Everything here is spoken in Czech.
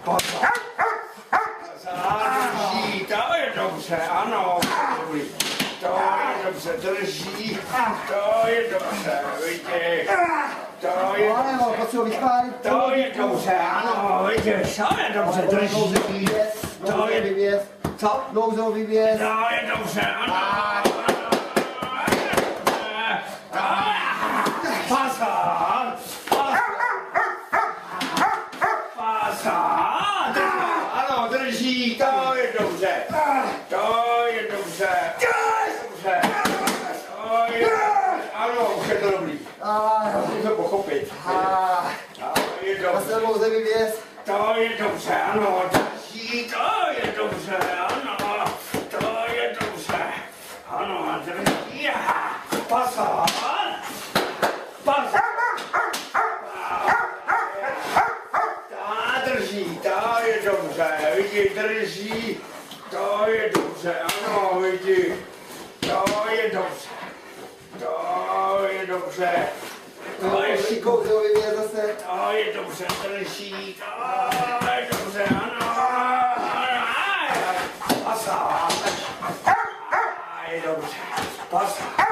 Pasa, drží, to je dobře, ano, dobrý. To je dobře, drží, to je dobře, vidíš. To je dobře, to je dobře, ano, vidíš, to je dobře, drží. To je vyvěz, co? Nouzový vyvěz. To je dobře, ano. Pasa, ano, drží, to je dobře, to je dobře, ano, už je to dobrý, musíme pochopit, to je dobře, to je dobře, ano, drží, to je dobře, ano, to je dobře, ano, drží, pasa, drží, to je dobře, vidí, drží, to je dobře, ano, vidí, to je dobře, to je dobře, to je šikovný zase, to je dobře, drží, to je dobře, ano, pasa, je dobře, pasa.